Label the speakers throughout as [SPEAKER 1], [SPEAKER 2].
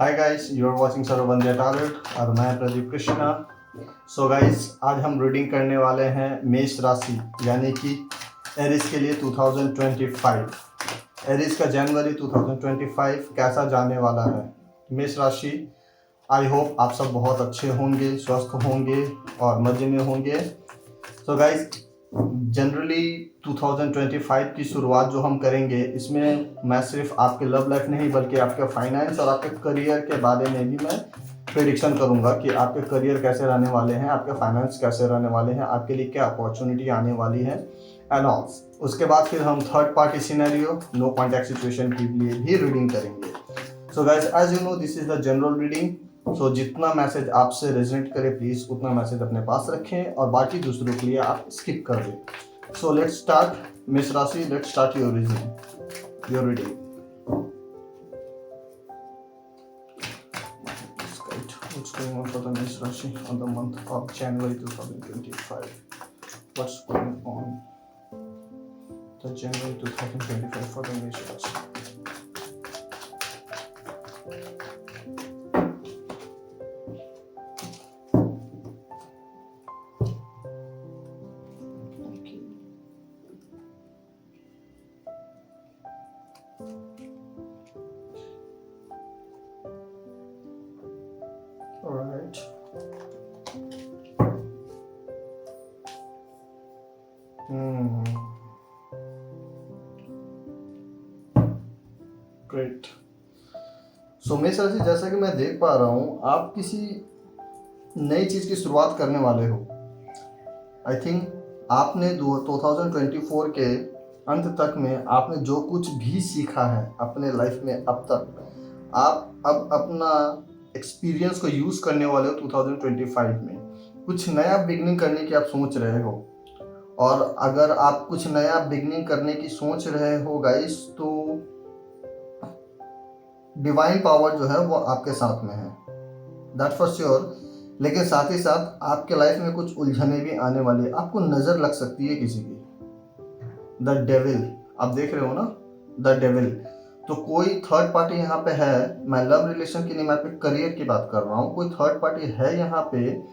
[SPEAKER 1] Hi guys, you are watching सर्वबंध्या tarot और मैं प्रदीप कृष्णा। सो गाइस, आज हम रीडिंग करने वाले हैं मेष राशि यानी कि एरिस के लिए 2025। एरिस का जनवरी 2025 कैसा जाने वाला है। मेष राशि, आई होप आप सब बहुत अच्छे होंगे, स्वस्थ होंगे और मज़े में होंगे। सो गाइस, जनरली 2025 की शुरुआत जो हम करेंगे, इसमें मैं सिर्फ आपके लव लाइफ नहीं बल्कि आपके फाइनेंस और आपके करियर के बारे में भी मैं प्रेडिक्शन करूंगा कि आपके करियर कैसे रहने वाले हैं, आपके फाइनेंस कैसे रहने वाले हैं, आपके लिए क्या अपॉर्चुनिटी आने वाली है एंड ऑल। उसके बाद फिर हम third party scenario, no contact situation के लिए भी रीडिंग करेंगे। So guys, as you know, this is the general reading. So जितना मैसेज आपसे रेजोनेट करे प्लीज़ उतना मैसेज अपने पास रखें और बाकी दूसरों के लिए आप स्किप कर दें। सो लेट्स स्टार्ट मेष राशि, let's start your reading. What's going on for the Mesh Rashi on the month of January 2025? What's going on the January 2025 for the Mesh Rashi? Alright. Great. सो मेष राशि, जैसा कि मैं देख पा रहा हूँ आप किसी नई चीज़ की शुरुआत करने वाले हो। आई थिंक आपने 2024 के अंत तक में आपने जो कुछ भी सीखा है अपने लाइफ में अब तक, आप अब अपना एक्सपीरियंस को यूज़ करने वाले हो 2025 में। कुछ नया बिगनिंग करने की आप सोच रहे हो, और अगर आप कुछ नया बिगनिंग करने की सोच रहे हो गाइस, तो डिवाइन पावर जो है वो आपके साथ में है, दैट फॉर श्योर। लेकिन साथ ही साथ आपके लाइफ में कुछ उलझने भी आने वाली है। आपको नज़र लग सकती है किसी की, द डेविल, आप देख रहे हो ना, द डेविल। तो कोई थर्ड पार्टी यहाँ पे है, मैं लव रिलेशन की नहीं, मैं पे करियर की बात कर रहा हूँ। कोई थर्ड पार्टी है यहाँ पे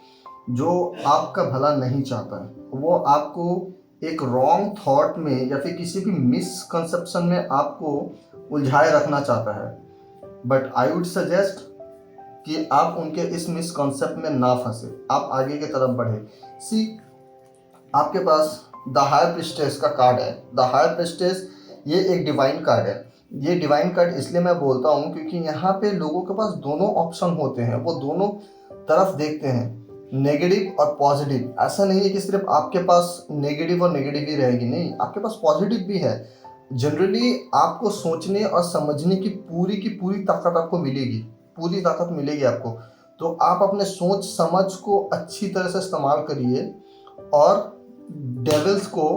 [SPEAKER 1] जो आपका भला नहीं चाहता है। वो आपको एक रॉन्ग थॉट में या फिर किसी भी मिसकंसेप्शन में आपको उलझाए रखना चाहता है। बट आई वुड सजेस्ट कि आप उनके इस मिसकॉन्सेप्ट में ना फंसे, आप आगे की तरफ बढ़े। सी, आपके पास द हायर प्रिस्टेस का कार्ड है। द हायर प्रिस्टेस ये एक डिवाइन कार्ड है। ये डिवाइन कार्ड इसलिए मैं बोलता हूँ क्योंकि यहाँ पे लोगों के पास दोनों ऑप्शन होते हैं, वो दोनों तरफ देखते हैं, नेगेटिव और पॉजिटिव। ऐसा नहीं है कि सिर्फ आपके पास नेगेटिव और नेगेटिव ही रहेगी, नहीं, आपके पास पॉजिटिव भी है। जनरली आपको सोचने और समझने की पूरी ताकत आपको मिलेगी, पूरी ताकत मिलेगी आपको। तो आप अपने सोच समझ को अच्छी तरह से इस्तेमाल करिए और डेविल्स को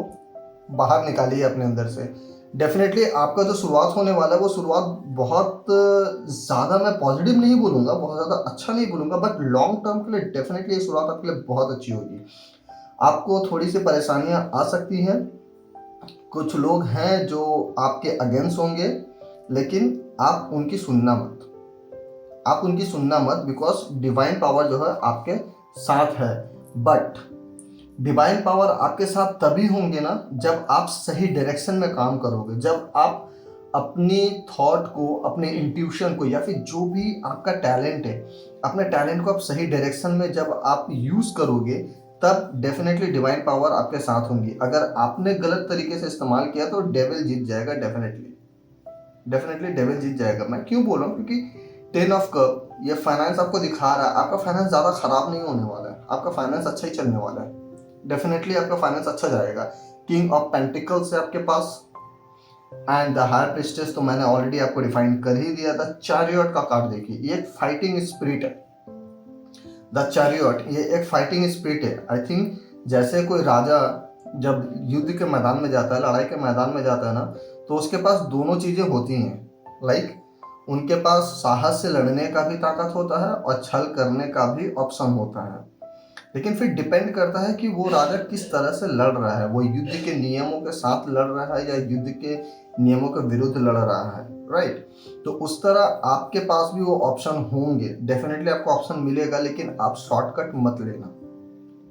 [SPEAKER 1] बाहर निकालिए अपने अंदर से। डेफिनेटली आपका जो शुरुआत होने वाला है वो शुरुआत बहुत ज़्यादा, मैं पॉजिटिव नहीं बोलूँगा, बहुत ज़्यादा अच्छा नहीं बोलूँगा, बट लॉन्ग टर्म के लिए डेफिनेटली ये शुरुआत आपके लिए बहुत अच्छी होगी। आपको थोड़ी सी परेशानियाँ आ सकती हैं, कुछ लोग हैं जो आपके अगेंस्ट होंगे, लेकिन आप उनकी सुनना मत, आप उनकी सुनना मत, बिकॉज डिवाइन पावर जो है आपके साथ है। बट डिवाइन पावर आपके साथ तभी होंगे ना जब आप सही डायरेक्शन में काम करोगे, जब आप अपनी थॉट को, अपने इंट्यूशन को, या फिर जो भी आपका टैलेंट है, अपने टैलेंट को आप सही डायरेक्शन में जब आप यूज़ करोगे, तब डेफिनेटली डिवाइन पावर आपके साथ होंगी। अगर आपने गलत तरीके से इस्तेमाल किया तो डेविल जीत जाएगा, डेफिनेटली डेविल जीत जाएगा। मैं क्यों बोल रहा हूँ, क्योंकि 10 ऑफ कप ये फाइनेंस आपको दिखा रहा है। आपका फाइनेंस ज़्यादा खराब नहीं होने वाला है, आपका फाइनेंस अच्छा ही चलने वाला है, डेफिनेटली आपका फाइनेंस अच्छा जाएगा। किंग ऑफ पेंटिकल्स है आपके पास, एंड द हायर प्रिस्टेस तो मैंने ऑलरेडी आपको डिफाइन कर ही दिया था। चैरियट का कार्ड देखिए, ये एक फाइटिंग स्पिरिट है। द चैरियट ये एक फाइटिंग स्पिरिट है। आई थिंक जैसे कोई राजा जब युद्ध के मैदान में जाता है, लड़ाई के मैदान में जाता है ना, तो उसके पास दोनों चीज़ें होती हैं। लाइक उनके पास साहस से लड़ने का भी ताकत होता है और छल करने का भी ऑप्शन होता है। लेकिन फिर डिपेंड करता है कि वो राजा किस तरह से लड़ रहा है, वो युद्ध के नियमों के साथ लड़ रहा है या युद्ध के नियमों के विरुद्ध लड़ रहा है, राइट। तो उस तरह आपके पास भी वो ऑप्शन होंगे, डेफिनेटली आपको ऑप्शन मिलेगा, लेकिन आप शॉर्टकट मत लेना।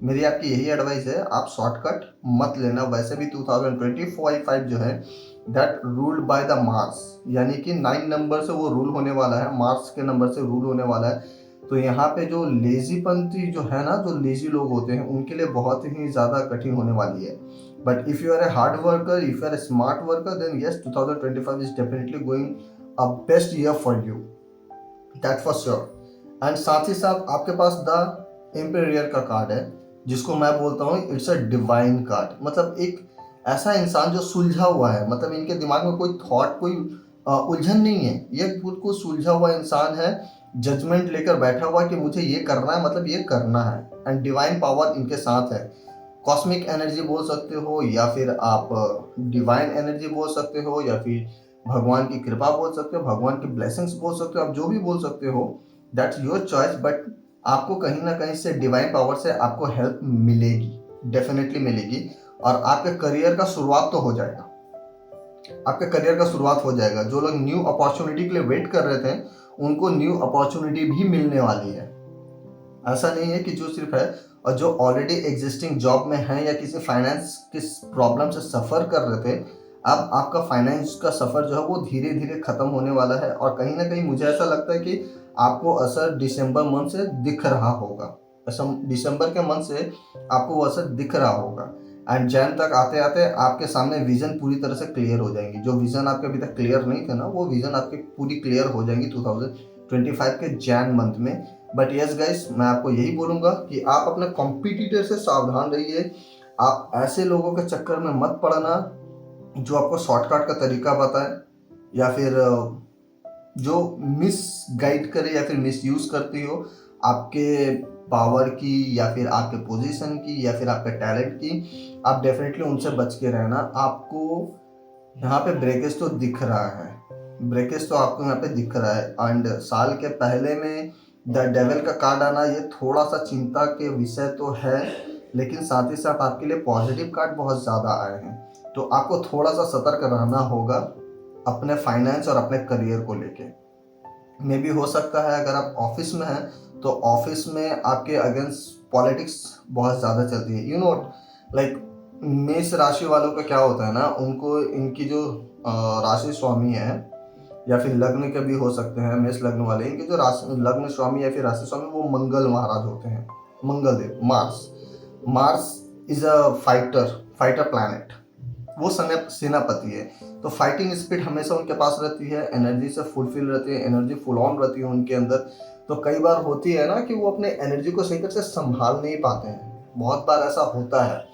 [SPEAKER 1] मेरी आपकी यही एडवाइस है, आप शॉर्टकट मत लेना। वैसे भी 2025 जो है that ruled by the Mars, यानी कि 9 नंबर से वो रूल होने वाला है, मार्स के नंबर से रूल होने वाला है। तो यहाँ पे जो लेजीपंथी जो है ना, जो लेजी लोग होते हैं, उनके लिए बहुत ही ज़्यादा कठिन होने वाली है। But if you are a hard worker, if you are a smart worker, then yes 2025 is definitely going a best year for you, that for sure. And साथ ही साथ आपके पास द एम्पेयर का कार्ड है, जिसको मैं बोलता हूँ इट्स अ डिवाइन कार्ड। मतलब एक ऐसा इंसान जो सुलझा हुआ है, मतलब इनके दिमाग में कोई थॉट, कोई उलझन नहीं है, ये बिल्कुल सुलझा हुआ इंसान है, जजमेंट लेकर बैठा हुआ कि मुझे ये करना है, मतलब ये करना है। एंड डिवाइन पावर इनके साथ है। कॉस्मिक एनर्जी बोल सकते हो, या फिर आप डिवाइन एनर्जी बोल सकते हो, या फिर भगवान की कृपा बोल सकते हो, भगवान की ब्लेसिंग्स बोल सकते हो, आप जो भी बोल सकते हो, दैट्स योर चॉइस। बट आपको कहीं ना कहीं से डिवाइन पावर से आपको हेल्प मिलेगी, डेफिनेटली मिलेगी। और आपके करियर का शुरुआत तो हो जाएगा, आपके करियर का शुरुआत हो जाएगा। जो लोग न्यू अपॉर्चुनिटी के लिए वेट कर रहे थे, उनको न्यू अपॉर्चुनिटी भी मिलने वाली है। ऐसा नहीं है कि जो सिर्फ है, और जो ऑलरेडी एग्जिस्टिंग जॉब में है या किसी फाइनेंस की प्रॉब्लम से सफ़र कर रहे थे, अब आपका फाइनेंस का सफ़र जो है वो धीरे धीरे ख़त्म होने वाला है। और कहीं ना कहीं मुझे ऐसा लगता है कि आपको असर दिसंबर मंथ से दिख रहा होगा, दिसंबर के मंथ से आपको वो असर दिख रहा होगा। एंड जैन तक आते आते आपके सामने विजन पूरी तरह से क्लियर हो जाएंगी। जो विजन आपके अभी तक क्लियर नहीं थे ना, वो विजन आपके पूरी क्लियर हो जाएंगी 2025 के जैन मंथ में। बट यस गाइस, मैं आपको यही बोलूँगा कि आप अपने कॉम्पिटिटर से सावधान रहिए। आप ऐसे लोगों के चक्कर में मत पड़ना जो आपको शॉर्टकट का तरीका बताए, या फिर जो मिस गाइड करे, या फिर मिस यूज़ करती हो आपके पावर की, या फिर आपके पोजीशन की, या फिर आपके टैलेंट की। आप डेफिनेटली उनसे बच के रहना। आपको यहाँ पे ब्रेकेज तो दिख रहा है, ब्रेकेज तो आपको यहाँ पे दिख रहा है। एंड साल के पहले में द डेविल का कार्ड आना, ये थोड़ा सा चिंता के विषय तो है, लेकिन साथ ही साथ आपके लिए पॉजिटिव कार्ड बहुत ज़्यादा आए हैं। तो आपको थोड़ा सा सतर्क रहना होगा अपने फाइनेंस और अपने करियर को लेके। मे भी हो सकता है अगर आप ऑफिस में हैं, तो ऑफिस में आपके अगेंस्ट पॉलिटिक्स बहुत ज़्यादा चलती है। यू नो, लाइक मेष राशि वालों का क्या होता है ना, उनको इनकी जो राशि स्वामी है, या फिर लग्न के भी हो सकते हैं, मेष लग्न वाले, इनके जो राशि लग्न स्वामी या फिर राशि स्वामी, वो मंगल महाराज होते हैं, मंगल देव, Mars. Mars is a fighter planet, वो सेनापति है। तो फाइटिंग स्पिरिट हमेशा उनके पास रहती है, एनर्जी से फुलफिल रहती है, एनर्जी फुल ऑन रहती है उनके अंदर। तो कई बार होती है ना कि वो अपने एनर्जी को सही तरह से संभाल नहीं पाते हैं। बहुत बार ऐसा होता है,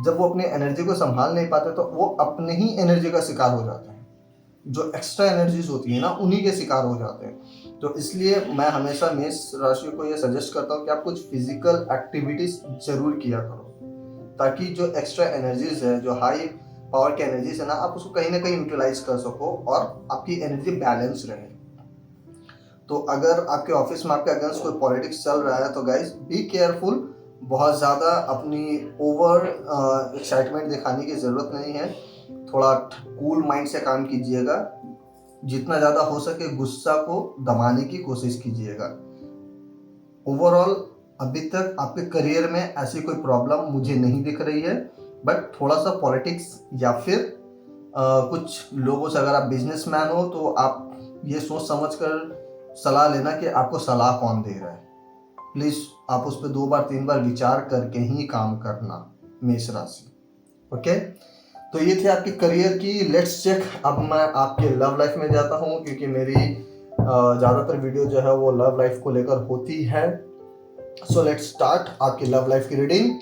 [SPEAKER 1] जब वो अपनी एनर्जी को संभाल नहीं पाते तो वो अपने ही एनर्जी का शिकार हो जाते हैं। जो एक्स्ट्रा एनर्जीज होती है ना, उन्हीं के शिकार हो जाते हैं। तो इसलिए मैं हमेशा मेष राशि को ये सजेस्ट करता हूँ कि आप कुछ फिजिकल एक्टिविटीज जरूर किया करो, ताकि जो एक्स्ट्रा एनर्जीज है, जो हाई पावर की एनर्जीज है ना, आप उसको कहीं ना कहीं यूटिलाइज कर सको और आपकी एनर्जी बैलेंस रहे। तो अगर आपके ऑफिस में आपके अगेंस्ट कोई पॉलिटिक्स चल रहा है, तो गाइज बी केयरफुल। बहुत ज़्यादा अपनी ओवर एक्साइटमेंट दिखाने की ज़रूरत नहीं है। थोड़ा कूल माइंड से काम कीजिएगा। जितना ज़्यादा हो सके गुस्सा को दबाने की कोशिश कीजिएगा। ओवरऑल अभी तक आपके करियर में ऐसी कोई प्रॉब्लम मुझे नहीं दिख रही है। बट थोड़ा सा पॉलिटिक्स या फिर कुछ लोगों से, अगर आप बिजनेसमैन हो तो आप ये सोच समझ कर सलाह लेना कि आपको सलाह कौन दे रहा है। प्लीज़ आप उस पर 2 बार 3 बार विचार करके ही काम करना, मेष राशि। ओके, तो ये थी आपकी करियर की। Let's check. अब मैं आपके लव लाइफ में जाता हूँ, क्योंकि मेरी ज़्यादातर वीडियो जो है वो लव लाइफ को लेकर होती है। सो लेट्स स्टार्ट आपकी लव लाइफ की रीडिंग।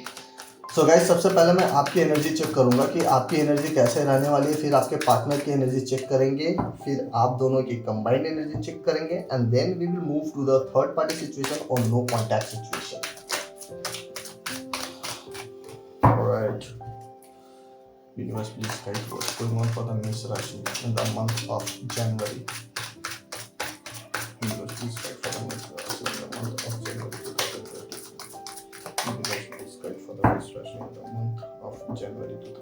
[SPEAKER 1] सो गाइस, सबसे पहले मैं आपकी एनर्जी चेक करूंगा कि आपकी एनर्जी कैसे रहने वाली है, फिर आपके पार्टनर की एनर्जी चेक करेंगे, फिर आप दोनों की कंबाइंड एनर्जी चेक करेंगे, and then we will move to the third party situation or no contact situation. Alright, universe please guide what's going on for the Mesh Rashi in the month of January. Universe please guide for the Mesh Rashi in the month of January 2024. Universe please guide for the Mesh Rashi in the month of January 2025.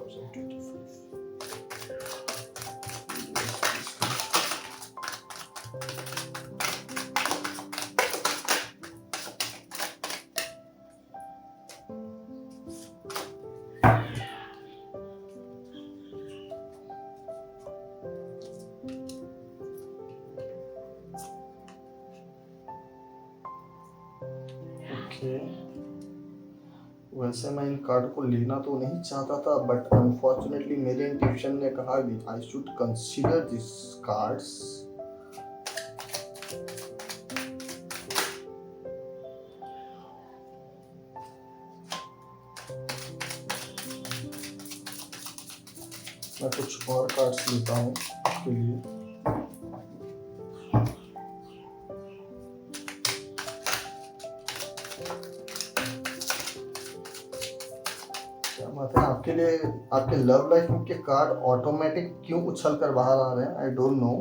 [SPEAKER 1] Okay, वैसे मैं इन card को लेना तो नहीं चाहता था, but unfortunately मेरे intuition ने कहा कि I should consider this cards. मैं कुछ और कार्ड्स लेता हूँ आपके लिए। क्या बात है, आपके लिए आपके लव लाइफ के कार्ड ऑटोमेटिक क्यों उछल कर बाहर आ रहे हैं, आई डोंट नो।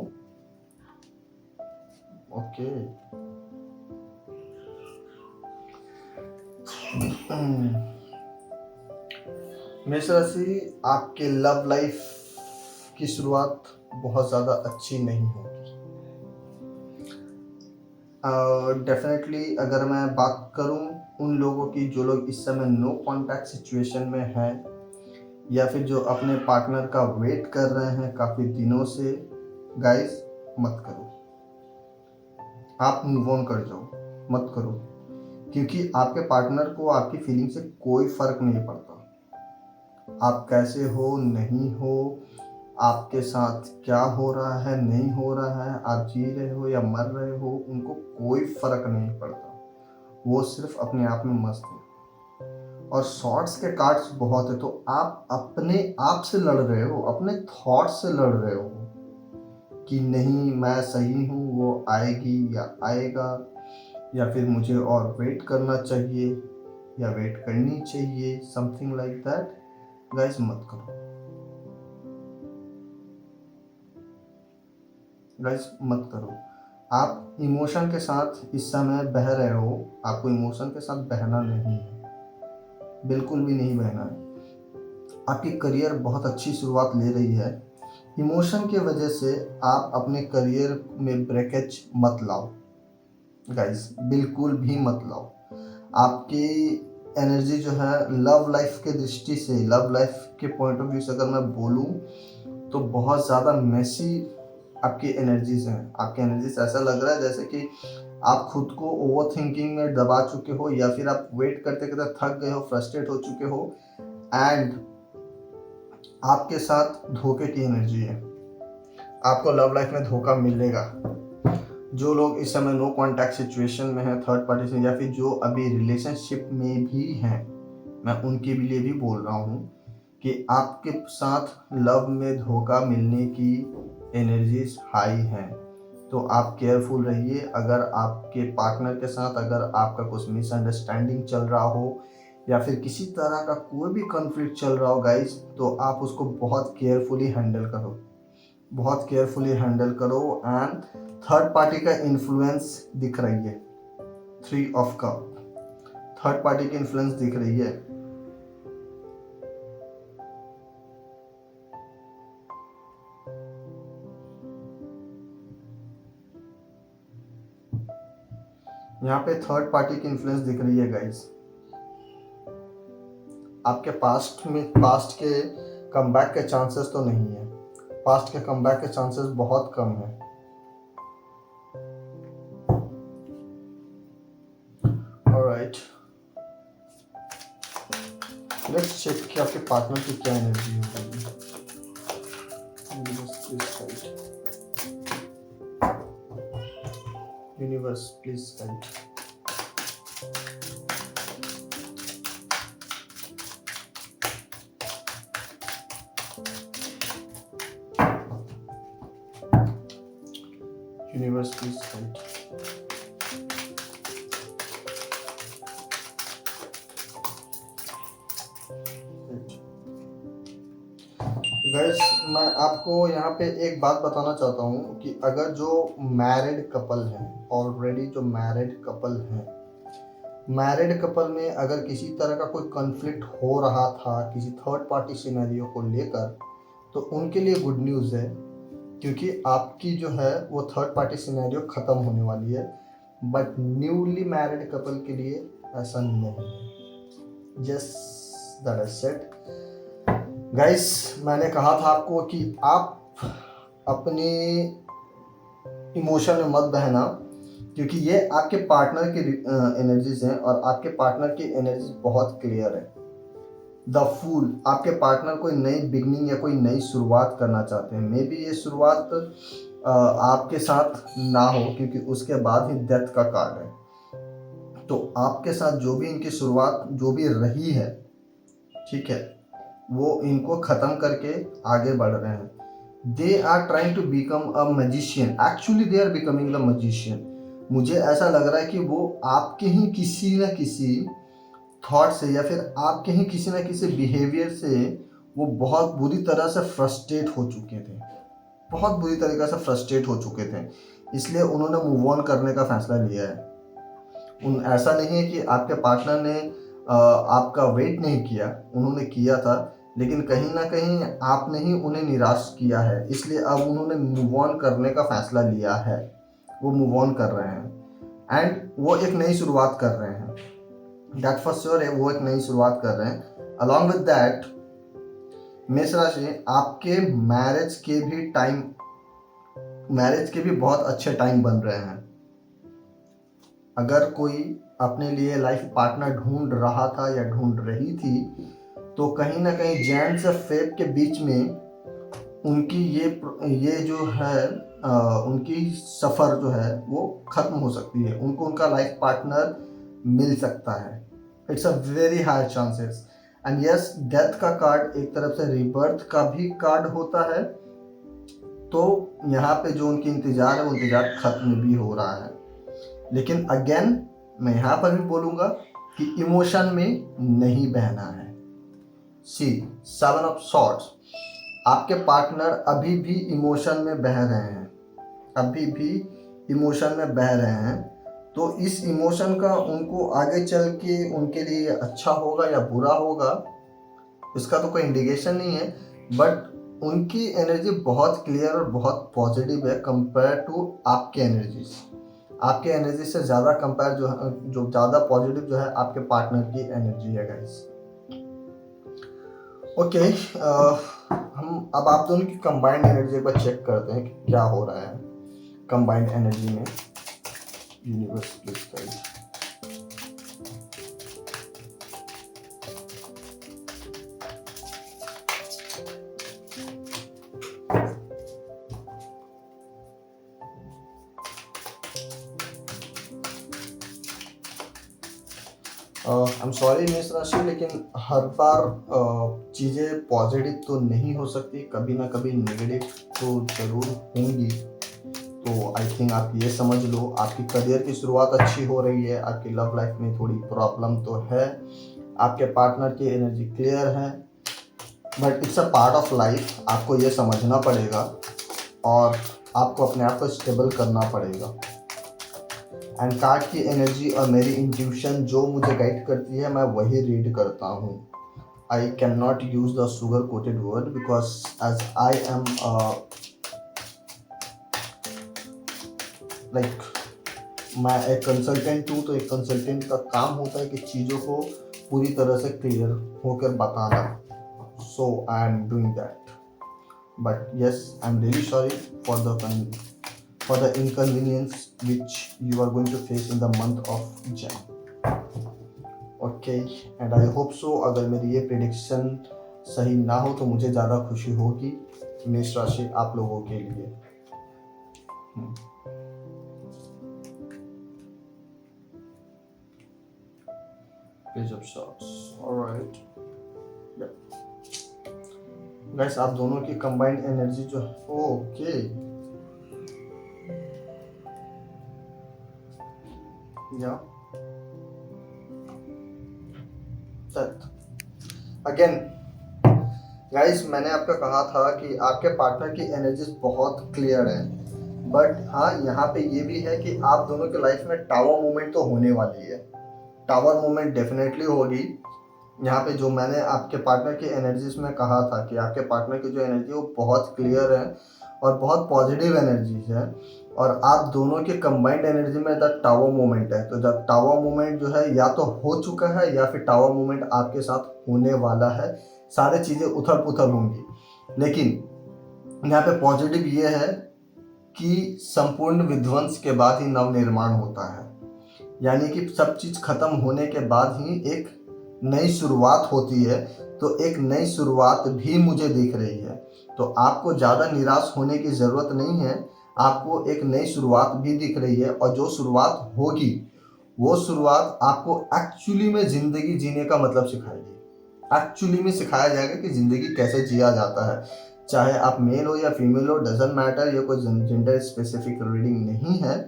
[SPEAKER 1] ओके, मेष राशि, आपके लव लाइफ की शुरुआत बहुत ज़्यादा अच्छी नहीं होगी। डेफिनेटली अगर मैं बात करूं उन लोगों की जो लोग इस समय नो कॉन्टैक्ट सिचुएशन में हैं, या फिर जो अपने पार्टनर का वेट कर रहे हैं काफ़ी दिनों से, गाइस मत करो, आप मूव ऑन कर जाओ, मत करो, क्योंकि आपके पार्टनर को आपकी फीलिंग से कोई फर्क नहीं पड़ता। आप कैसे हो, नहीं हो, आपके साथ क्या हो रहा है, नहीं हो रहा है, आप जी रहे हो या मर रहे हो, उनको कोई फर्क नहीं पड़ता। वो सिर्फ अपने आप में मस्त है। और शॉर्ट्स के कार्ड्स बहुत है, तो आप अपने आप से लड़ रहे हो, अपने थॉट से लड़ रहे हो कि नहीं मैं सही हूँ, वो आएगी या आएगा, या फिर मुझे और वेट करना चाहिए या वेट करनी चाहिए, समथिंग लाइक दैट। गाइस मत करो, गाइस मत करो। आप इमोशन के साथ इस समय बह रहे हो, आपको इमोशन के साथ बहना नहीं है, बिल्कुल भी नहीं बहना है। आपकी करियर बहुत अच्छी शुरुआत ले रही है, इमोशन की वजह से आप अपने करियर में ब्रेकेज मत लाओ गाइस, बिल्कुल भी मत लाओ। आपकी एनर्जी जो है लव लाइफ के दृष्टि से, लव लाइफ के पॉइंट ऑफ व्यू से अगर मैं बोलूँ तो बहुत ज़्यादा मेसी आपकी एनर्जीज हैं। आपकी एनर्जीज ऐसा लग रहा है जैसे कि आप खुद को ओवर थिंकिंग में दबा चुके हो, या फिर आप वेट करते करते थक गए हो, फ्रस्ट्रेट हो चुके हो, एंड आपके साथ धोखे की एनर्जी है। आपको लव लाइफ में धोखा मिलेगा। जो लोग इस समय नो कॉन्टैक्ट सिचुएशन में हैं, थर्ड पार्टी से, या फिर जो अभी रिलेशनशिप में भी हैं, मैं उनके लिए भी बोल रहा हूँ कि आपके साथ लव में धोखा मिलने की एनर्जीज हाई हैं। तो आप केयरफुल रहिए। अगर आपके पार्टनर के साथ अगर आपका कुछ मिसअंडरस्टैंडिंग चल रहा हो, या फिर किसी तरह का कोई भी कॉन्फ्लिक्ट चल रहा हो गाइस, तो आप उसको बहुत केयरफुली हैंडल करो, बहुत केयरफुली हैंडल करो। एंड थर्ड पार्टी का इन्फ्लुएंस दिख रही है, 3 ऑफ कप, थर्ड पार्टी की इन्फ्लुएंस दिख रही है। यहाँ पे थर्ड पार्टी की इन्फ्लुएंस दिख रही है गाइस। आपके पास्ट के कमबैक के चांसेस तो नहीं है, पास्ट के कमबैक के चांसेस बहुत कम है। ऑलराइट, लेट्स चेक कि आपके पार्टनर की क्या एनर्जी होगी। Universe please guide. Universe please guide. Guys, मैं आपको यहाँ पे एक बात बताना चाहता हूँ कि अगर जो मैरिड कपल हैं, ऑलरेडी जो मैरिड कपल हैं, मैरिड कपल में अगर किसी तरह का कोई कॉन्फ्लिक्ट हो रहा था किसी थर्ड पार्टी सिनेरियो को लेकर, तो उनके लिए गुड न्यूज़ है, क्योंकि आपकी जो है वो थर्ड पार्टी सिनेरियो ख़त्म होने वाली है। बट न्यूली मैरिड कपल के लिए ऐसा नहीं है। Just that I said guys, मैंने कहा था आपको कि आप अपने इमोशन में मत बहना, क्योंकि ये आपके पार्टनर की एनर्जीज हैं और आपके पार्टनर की एनर्जी बहुत क्लियर है। द फूल, आपके पार्टनर कोई नई बिगनिंग या कोई नई शुरुआत करना चाहते हैं। मे बी ये शुरुआत आपके साथ ना हो, क्योंकि उसके बाद ही डेथ का कार्ड है। तो आपके साथ जो भी इनकी शुरुआत जो भी रही है, ठीक है, वो इनको ख़त्म करके आगे बढ़ रहे हैं। They are trying to become a magician, actually they are becoming the magician. मुझे ऐसा लग रहा है कि वो आपके ही किसी न किसी थॉट से या फिर आपके ही किसी न किसी बिहेवियर से वो बहुत बुरी तरह से फ्रस्ट्रेट हो चुके थे, बहुत बुरी तरीके से फ्रस्ट्रेट हो चुके थे, इसलिए उन्होंने मूव ऑन करने का फैसला लिया है। ऐसा नहीं है कि आपके पार्टनर ने आपका वेट नहीं किया, उन्होंने किया था, लेकिन कहीं ना कहीं आपने ही उन्हें निराश किया है, इसलिए अब उन्होंने मूव ऑन करने का फैसला लिया है। वो मूव ऑन कर रहे हैं एंड वो एक नई शुरुआत कर रहे हैं। दैट फॉर श्योर है, वो एक नई शुरुआत कर रहे हैं। अलॉन्ग विद दैट, मेष राशि, आपके मैरिज के भी बहुत अच्छे टाइम बन रहे हैं। अगर कोई अपने लिए लाइफ पार्टनर ढूंढ रहा था या ढूंढ रही थी, तो कहीं ना कहीं जैन से फेब के बीच में उनकी ये जो है उनकी सफ़र जो है वो ख़त्म हो सकती है। उनको उनका लाइफ पार्टनर मिल सकता है। It's a very high chances. And yes, death का कार्ड एक तरफ से रीबर्थ का भी कार्ड होता है, तो यहाँ पे जो उनकी इंतज़ार है वो इंतज़ार ख़त्म भी हो रहा है। लेकिन अगेन मैं यहाँ पर भी बोलूँगा कि इमोशन में नहीं बहना है। सी 7 ऑफ सॉर्ड्स, आपके पार्टनर अभी भी इमोशन में बह रहे हैं, अभी भी इमोशन में बह रहे हैं। तो इस इमोशन का उनको आगे चल के उनके लिए अच्छा होगा या बुरा होगा, इसका तो कोई इंडिकेशन नहीं है। बट उनकी एनर्जी बहुत क्लियर और बहुत पॉजिटिव है कंपेयर टू आपके एनर्जीज। आपके एनर्जी से ज़्यादा कंपेयर जो ज़्यादा पॉजिटिव जो है आपके पार्टनर की एनर्जी है गाइस। ओके, हम अब आप दोनों की कंबाइंड एनर्जी पर चेक करते हैं कि क्या हो रहा है कंबाइंड एनर्जी में। Universe please guide. I am sorry मेष राशि, लेकिन हर बार चीज़ें पॉजिटिव तो नहीं हो सकती, कभी ना कभी नेगेटिव तो ज़रूर होंगी। तो आई थिंक आप ये समझ लो, आपकी करियर की शुरुआत अच्छी हो रही है, आपकी लव लाइफ में थोड़ी प्रॉब्लम तो है, आपके पार्टनर की एनर्जी क्लियर है, but it's a part of life. आपको ये समझना पड़ेगा और आपको अपने आप को स्टेबल करना पड़ेगा। एंड कार्ड की एनर्जी और मेरी इंट्यूशन जो मुझे गाइड करती है, मैं वही रीड करता हूँ। I can not use the sugar coated word because as I am मैं एक कंसल्टेंट हूँ, तो एक कंसल्टेंट का काम होता है कि चीज़ों को पूरी तरह से क्लियर होकर बताना। So I am doing that, but yes, I am really sorry for the inconvenience which you are going to face in the month of Jan. Okay, and I hope so। अगर मेरी ये prediction सही ना हो तो मुझे ज़्यादा खुशी होगी मेष राशि आप लोगों के लिए। Page of Swords, alright, guys आप दोनों की कंबाइंड एनर्जी जो ओके अगेन गाइस, मैंने आपका कहा था कि आपके पार्टनर की एनर्जीज बहुत क्लियर है, बट हाँ यहाँ पे ये भी है कि आप दोनों के लाइफ में टावर मूवमेंट तो होने वाली है। टावर मूवमेंट डेफिनेटली होगी। यहाँ पे जो मैंने आपके पार्टनर की एनर्जीज में कहा था कि आपके पार्टनर की जो एनर्जी वो बहुत क्लियर है और बहुत पॉजिटिव एनर्जीज है, और आप दोनों के कंबाइंड एनर्जी में द टावर मूवमेंट है। तो जब टावर मूवमेंट जो है या तो हो चुका है या फिर टावर मूवमेंट आपके साथ होने वाला है। सारी चीज़ें उथल पुथल होंगी, लेकिन यहाँ पे पॉजिटिव ये है कि संपूर्ण विध्वंस के बाद ही नव निर्माण होता है, यानी कि सब चीज़ खत्म होने के बाद ही एक नई शुरुआत होती है। तो एक नई शुरुआत भी मुझे दिख रही है। तो आपको ज़्यादा निराश होने की ज़रूरत नहीं है, आपको एक नई शुरुआत भी दिख रही है, और जो शुरुआत होगी वो शुरुआत आपको एक्चुअली में ज़िंदगी जीने का मतलब सिखाएगी। एक्चुअली में सिखाया जाएगा कि ज़िंदगी कैसे जिया जाता है। चाहे आप मेल हो या फीमेल हो, डजेंट मैटर, ये कोई जेंडर स्पेसिफिक रीडिंग नहीं है।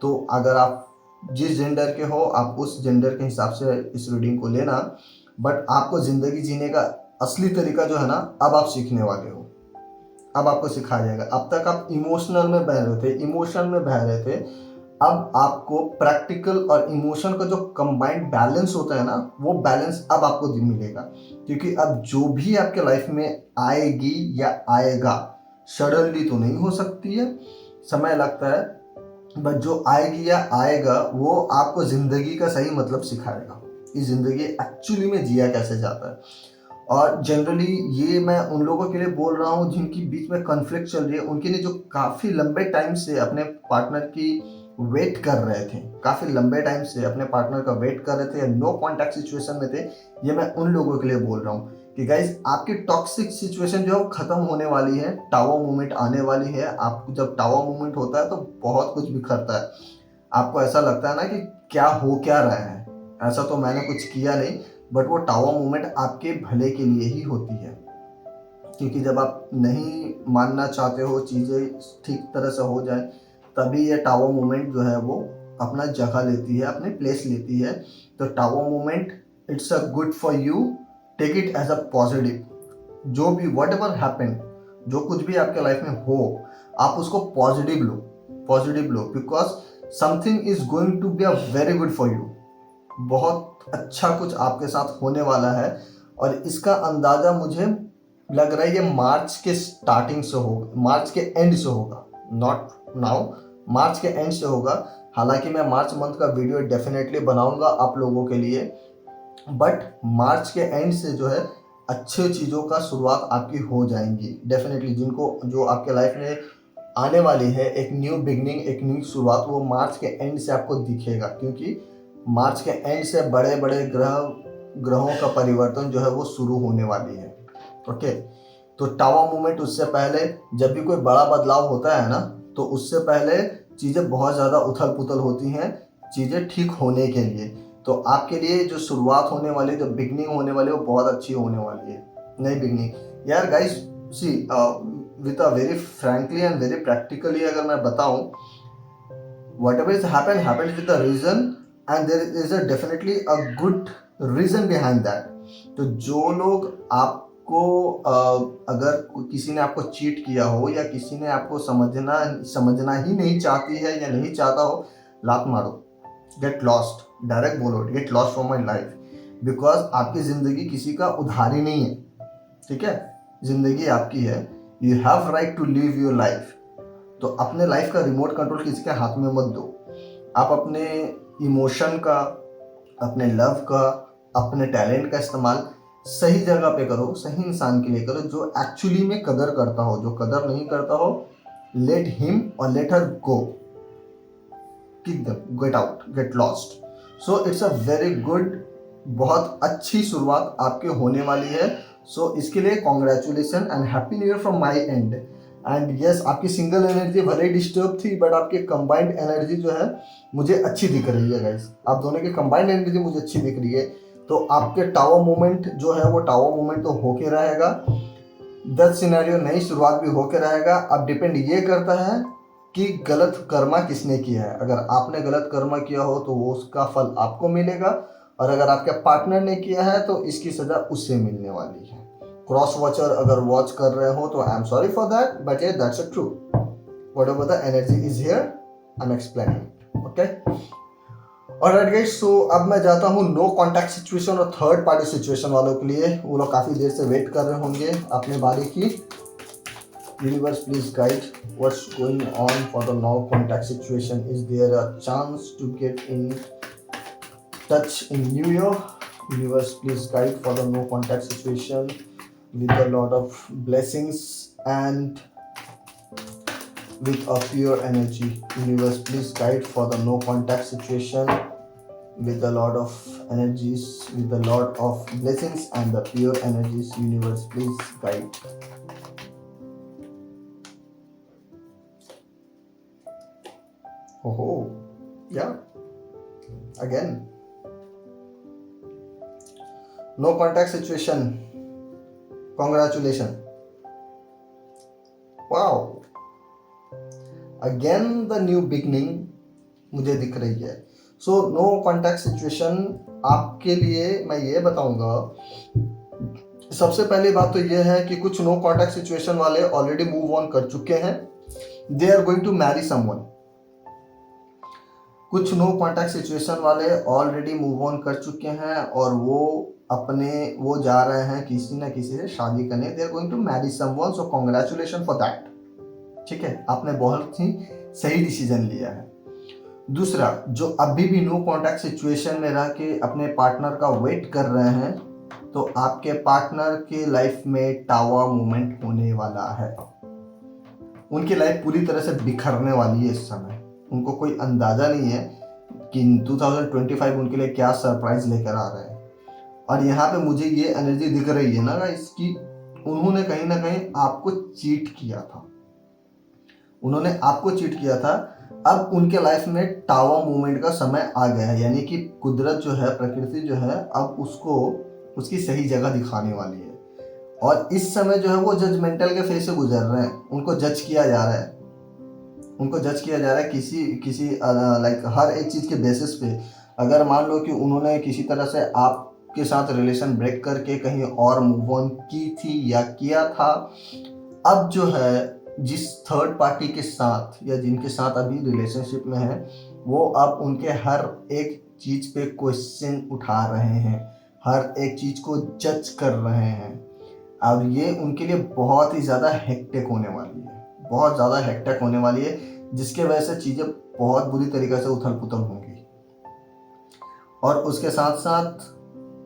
[SPEAKER 1] तो अगर आप जिस जेंडर के हो, आप उस जेंडर के हिसाब से इस रीडिंग को लेना, बट आपको ज़िंदगी जीने का असली तरीका जो है ना, अब आप सीखने वाले हो। अब आपको सिखाया जाएगा। अब तक आप इमोशनल में बह रहे थे, इमोशन में बह रहे थे, अब आपको प्रैक्टिकल और इमोशन का जो कंबाइंड बैलेंस होता है ना, वो बैलेंस अब आपको मिलेगा। क्योंकि अब जो भी आपके लाइफ में आएगी या आएगा, सडनली तो नहीं हो सकती है, समय लगता है, बट जो आएगी या आएगा वो आपको ज़िंदगी का सही मतलब सिखाएगा कि ज़िंदगी एक्चुअली में जिया कैसे जाता है। और जनरली ये मैं उन लोगों के लिए बोल रहा हूँ जिनकी बीच में कॉन्फ्लिक्ट चल रही है, उनके लिए जो काफ़ी लंबे टाइम से अपने पार्टनर की वेट कर रहे थे, काफ़ी लंबे टाइम से अपने पार्टनर का वेट कर रहे थे या नो कॉन्टैक्ट सिचुएशन में थे। ये मैं उन लोगों के लिए बोल रहा हूँ कि गाइज, आपकी टॉक्सिक सिचुएशन जो है वो ख़त्म होने वाली है, टावर मोमेंट आने वाली है। आपको जब टावर मोमेंट होता है तो बहुत कुछ बिखरता है। आपको ऐसा लगता है ना कि क्या हो क्या रहा है, ऐसा तो मैंने कुछ किया नहीं, बट वो टावर मोमेंट आपके भले के लिए ही होती है। क्योंकि जब आप नहीं मानना चाहते हो चीज़ें ठीक तरह से हो जाए, तभी ये टावर मोमेंट जो है वो अपना जगह लेती है, अपने प्लेस लेती है। तो tower moment, it's a good for you, take it as a positive. जो भी वट एवर हैपन, जो कुछ भी आपके लाइफ में हो, आप उसको पॉजिटिव लो, पॉजिटिव लो, because something is going to be a very good for you. बहुत अच्छा कुछ आपके साथ होने वाला है, और इसका अंदाज़ा मुझे लग रहा है ये मार्च के स्टार्टिंग से होगा, मार्च के एंड से होगा, नॉट नाउ, मार्च के एंड से होगा। हालांकि मैं मार्च मंथ का वीडियो डेफिनेटली बनाऊंगा आप लोगों के लिए, बट मार्च के एंड से जो है अच्छे चीज़ों का शुरुआत आपकी हो जाएंगी डेफिनेटली। जिनको जो आपके लाइफ में आने वाली है एक न्यू बिगनिंग, एक न्यू शुरुआत, वो मार्च के एंड से आपको दिखेगा। क्योंकि मार्च के एंड से बड़े बड़े ग्रहों का परिवर्तन जो है वो शुरू होने वाली है। ओके, तो टावर मूवमेंट उससे पहले, जब भी कोई बड़ा बदलाव होता है ना, तो उससे पहले चीज़ें बहुत ज़्यादा उथल पुथल होती हैं चीज़ें ठीक होने के लिए। तो आपके लिए जो शुरुआत होने वाली, जो बिगनिंग होने वाली है, वो बहुत अच्छी होने वाली है, नई बिगनिंग। यार guys, see with a very frankly and very practically अगर मैं बताऊं, whatever is happened with a reason, and there is a definitely a good reason behind that. तो जो लोग आपको अगर किसी ने आपको चीट किया हो, या किसी ने आपको समझना ही नहीं चाहती है या नहीं चाहता हो, लात मारो, गेट लॉस्ट, डायरेक्ट बोलो get lost from my life. Because आपकी ज़िंदगी किसी का उधारी नहीं है, ठीक है, ज़िंदगी आपकी है, you have right to live your life. तो अपने लाइफ का रिमोट कंट्रोल किसी के हाथ में मत दो। आप अपने इमोशन का, अपने लव का, अपने टैलेंट का इस्तेमाल सही जगह पे करो, सही इंसान के लिए करो जो एक्चुअली में कदर करता हो। जो कदर नहीं करता हो, लेट हिम और let her go, kick them, get out, get lost. So it's a very good, बहुत अच्छी शुरुआत आपके होने वाली है। सो इसके लिए congratulation and happy new year from my end. And yes, आपकी सिंगल एनर्जी भले ही डिस्टर्ब थी, बट आपकी कंबाइंड एनर्जी जो है मुझे अच्छी दिख रही है गाइस। आप दोनों की कंबाइंड एनर्जी मुझे अच्छी दिख रही है। तो आपके टावर मोमेंट जो है वो टावर मोमेंट तो होके रहेगा, 10 सिनेरियो नई शुरुआत भी होके रहेगा। अब डिपेंड ये करता है कि गलत कर्मा किसने किया है। अगर आपने गलत कर्मा किया हो तो वो उसका फल आपको मिलेगा, और अगर आपके पार्टनर ने किया है तो इसकी सजा उससे मिलने वाली है। क्रॉस वॉचर अगर वॉच कर रहे हो तो I am sorry for that, but ये that's a true, whatever the energy is here, I am explaining, okay. Alright guys, so अब मैं जाता हूँ नो कॉन्टैक्ट सिचुएशन और थर्ड पार्टी सिचुएशन वालों के लिए। वो लोग काफ़ी देर से वेट कर रहे होंगे अपने बारी की। Universe, please guide what's going on for the no contact situation. Is there a chance to get in touch in New Year? Universe, please guide for the no contact situation with a lot of blessings and with a pure energy. Universe, please guide for the no contact situation with a lot of energies, with a lot of blessings and the pure energies. Universe, please guide. Oh, yeah. Again, no contact situation. Congratulations. Wow. Again the new beginning मुझे दिख रही है. So no contact situation आपके लिए मैं ये बताऊंगा. सबसे पहली बात तो ये है कि कुछ नो कॉन्टैक्ट सिचुएशन वाले ऑलरेडी मूव ऑन कर चुके हैं. They are going to marry someone. कुछ नो कॉन्टैक्ट सिचुएशन वाले ऑलरेडी मूव ऑन कर चुके हैं और वो जा रहे हैं किसी न किसी से शादी करने. They are going to marry someone. So congratulation for that. ठीक है, आपने बहुत ही सही डिसीजन लिया है. दूसरा, जो अभी भी नो कॉन्टैक्ट सिचुएशन में रह के अपने पार्टनर का वेट कर रहे हैं, तो आपके पार्टनर के लाइफ में टावर मूवमेंट होने वाला है. उनकी लाइफ पूरी तरह से बिखरने वाली है इस समय. उनको कोई अंदाजा नहीं है कि 2025 उनके लिए क्या सरप्राइज लेकर आ रहा है. और यहाँ पे मुझे ये एनर्जी दिख रही है ना गाइस कि उन्होंने कहीं ना कहीं आपको चीट किया था. उन्होंने आपको चीट किया था. अब उनके लाइफ में टावर मूवमेंट का समय आ गया है. यानी कि कुदरत जो है, प्रकृति जो है, अब उसको उसकी सही जगह दिखाने वाली है. और इस समय जो है वो जजमेंटल के फेज से गुजर रहे हैं. उनको जज किया जा रहा है. उनको जज किया जा रहा है किसी लाइक हर एक चीज़ के बेसिस पे. अगर मान लो कि उन्होंने किसी तरह से आपके साथ रिलेशन ब्रेक करके कहीं और मूव ऑन की थी या किया था, अब जो है जिस थर्ड पार्टी के साथ या जिनके साथ अभी रिलेशनशिप में है, वो अब उनके हर एक चीज़ पे क्वेश्चन उठा रहे हैं, हर एक चीज़ को जज कर रहे हैं. और ये उनके लिए बहुत ही ज़्यादा हेक्टिक होने वाली है. बहुत ज़्यादा हेक्टिक होने वाली है, जिसके वजह से चीज़ें बहुत बुरी तरीके से उथल पुथल होंगी. और उसके साथ साथ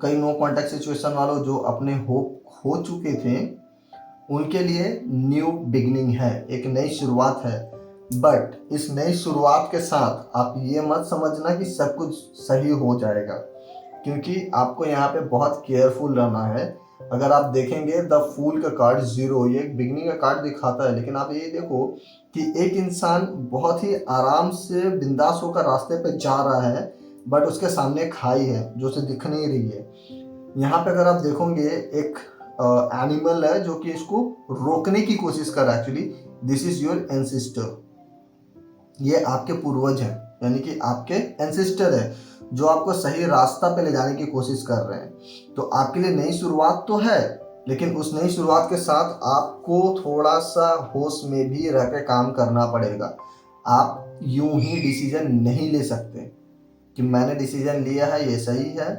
[SPEAKER 1] कई नो कॉन्टैक्ट सिचुएशन वालों जो अपने होप खो चुके थे, उनके लिए न्यू बिगनिंग है, एक नई शुरुआत है. बट इस नई शुरुआत के साथ आप ये मत समझना कि सब कुछ सही हो जाएगा, क्योंकि आपको यहाँ पे बहुत केयरफुल रहना है. अगर आप देखेंगे द फूल का कार्ड 0, ये एक बिगनिंग का कार्ड दिखाता है. लेकिन आप ये देखो कि एक इंसान बहुत ही आराम से बिंदास होकर रास्ते पे जा रहा है, बट उसके सामने खाई है जो उसे दिख नहीं रही है. यहाँ पे अगर आप देखोगे एक एनिमल है जो कि इसको रोकने की कोशिश कर रहा है. Actually this is your ancestor. ये आपके पूर्वज हैं, यानी कि आपके एंसेस्टर है जो आपको सही रास्ता पे ले जाने की कोशिश कर रहे हैं. तो आपके लिए नई शुरुआत तो है, लेकिन उस नई शुरुआत के साथ आपको थोड़ा सा होश में भी रह के काम करना पड़ेगा. आप यूं ही डिसीजन नहीं ले सकते कि मैंने डिसीजन लिया है, ये सही है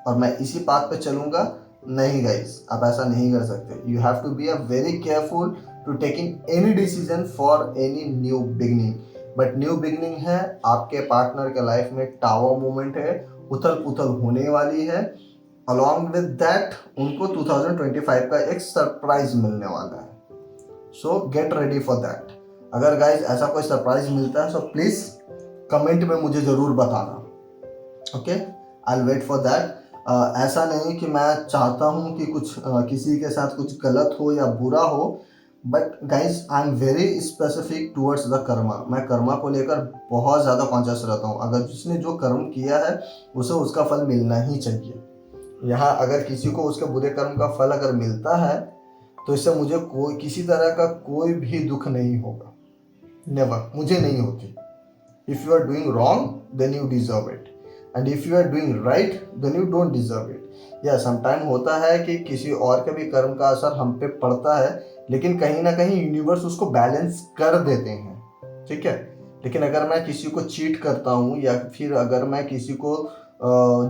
[SPEAKER 1] और मैं इसी पाथ पे चलूँगा. नहीं गाइस, आप ऐसा नहीं कर सकते. You have to be a very careful to taking any decision for any new beginning. But new beginning है, आपके पार्टनर के लाइफ में टावर मूवमेंट है, उथल पुथल होने वाली है. अलॉन्ग विद दैट उनको 2025 का एक सरप्राइज मिलने वाला है. सो गेट रेडी फॉर दैट. अगर गाइज ऐसा कोई सरप्राइज मिलता है, सो प्लीज़ कमेंट में मुझे ज़रूर बताना. Okay, I will wait for that. ऐसा नहीं कि मैं चाहता हूँ कि कुछ किसी के साथ कुछ गलत हो या बुरा हो, but guys I am very specific towards the Karma. मैं कर्मा को लेकर बहुत ज़्यादा कॉन्शियस रहता हूँ. अगर जिसने जो कर्म किया है उसे उसका फल मिलना ही चाहिए. यहाँ अगर किसी को उसके बुरे कर्म का फल अगर मिलता है, तो इससे मुझे कोई किसी तरह का कोई भी दुख नहीं होगा. नेवर, मुझे नहीं होती. If you are doing wrong then you deserve it, and if you are doing right then you don't deserve it. या समटाइम होता है कि किसी और के भी कर्म का असर हम पे पड़ता है, लेकिन कहीं ना कहीं यूनिवर्स उसको बैलेंस कर देते हैं. ठीक है, लेकिन अगर मैं किसी को चीट करता हूँ या फिर अगर मैं किसी को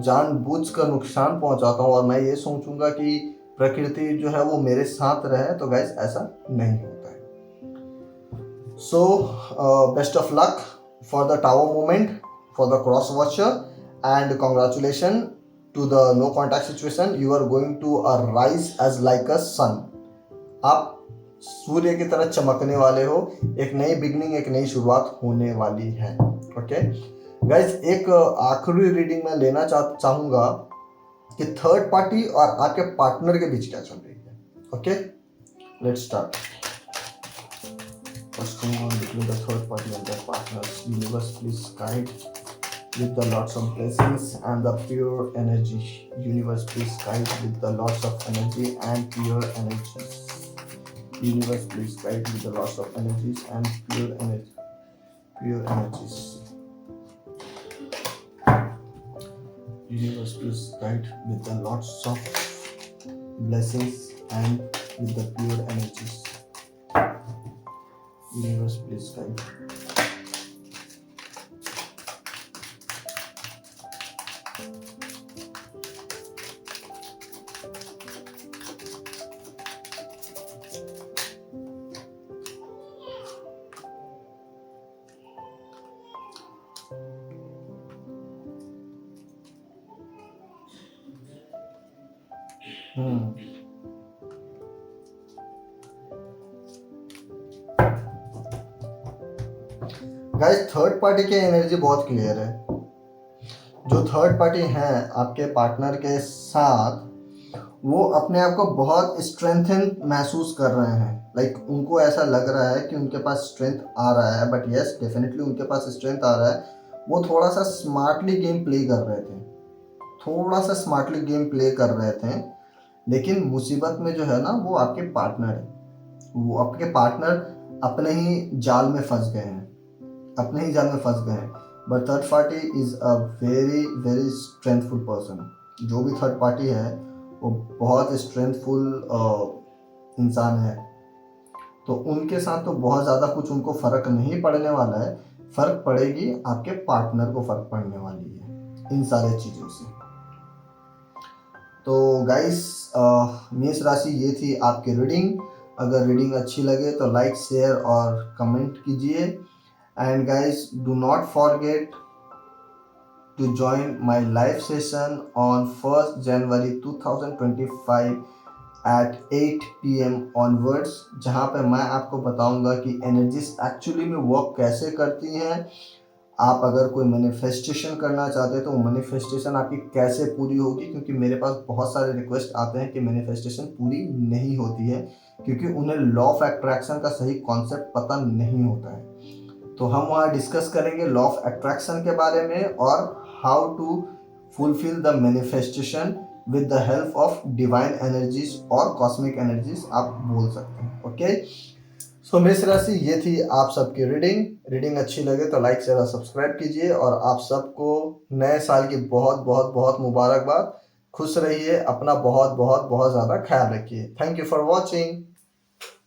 [SPEAKER 1] जानबूझकर नुकसान पहुँचाता हूँ और मैं ये सोचूंगा कि प्रकृति जो है वो मेरे साथ रहे, तो गाइस ऐसा नहीं होता है. So best of luck for the tower movement, for the cross watcher, and congratulations to the no contact situation. You are going to rise as like a sun. आप सूर्य की तरह चमकने वाले हो। एक नई बिगनिंग, एक नई शुरुआत होने वाली है। ओके गाइज, एक आखिरी रीडिंग में लेना चाहूंगा कि थर्ड पार्टी और आपके पार्टनर के बीच क्या चल रही है। Okay, let's start. What's going on between the third party and their partners? Universe, please guide with the lots of blessings and the pure energy. Universe, please guide with the lots of energy and pure energies. Universe, please guide with the lots of energies and pure energy, pure energies. Universe, please guide with the lots of blessings and with the pure energies. Universe, please guide. Guys, third party की energy बहुत clear है। जो third party हैं आपके partner के साथ, वो अपने आप को बहुत स्ट्रेंथन महसूस कर रहे हैं। लाइक उनको ऐसा लग रहा है कि उनके पास स्ट्रेंथ आ रहा है। बट यस, डेफिनेटली उनके पास स्ट्रेंथ आ रहा है। वो थोड़ा सा स्मार्टली गेम प्ले कर रहे थे, थोड़ा सा स्मार्टली गेम प्ले कर रहे थे। लेकिन मुसीबत में जो है ना, वो आपके पार्टनर है। वो आपके पार्टनर अपने ही जाल में फंस गए हैं, अपने ही जाल में फंस गए हैं। But third party is a very very strengthful person. जो भी थर्ड पार्टी है वो बहुत स्ट्रेंथफुल इंसान है। तो उनके साथ तो बहुत ज़्यादा कुछ उनको फ़र्क नहीं पड़ने वाला है। फ़र्क पड़ेगी आपके पार्टनर को, फ़र्क पड़ने वाली है इन सारे चीज़ों से। तो गाइस, मेष राशि, ये थी आपकी रीडिंग। अगर रीडिंग अच्छी लगे तो लाइक, शेयर और कमेंट कीजिए। And guys, do not forget to join my live session on 1st January 2025 at 8 PM onwards, जहाँ पे मैं आपको बताऊंगा कि एनर्जीज एक्चुअली में वर्क कैसे करती हैं। आप अगर कोई मैनिफेस्टेशन करना चाहते हैं तो मैनिफेस्टेशन आपकी कैसे पूरी होगी, क्योंकि मेरे पास बहुत सारे रिक्वेस्ट आते हैं कि मैनिफेस्टेशन पूरी नहीं होती है क्योंकि उन्हें लॉ ऑफ अट्रैक्शन का सही कॉन्सेप्ट पता नहीं होता है। तो हम वहाँ डिस्कस करेंगे लॉ ऑफ अट्रैक्शन के बारे में और how to fulfil the manifestation with the help of divine energies और कॉस्मिक एनर्जीज, आप बोल सकते हैं। ओके, सो मेष राशि, ये थी आप सबकी रीडिंग अच्छी लगे तो लाइक, शेयर और सब्सक्राइब कीजिए। और आप सबको नए साल की बहुत बहुत बहुत मुबारकबाद। खुश रहिए, अपना बहुत बहुत बहुत ज़्यादा ख्याल रखिए। Thank you for watching.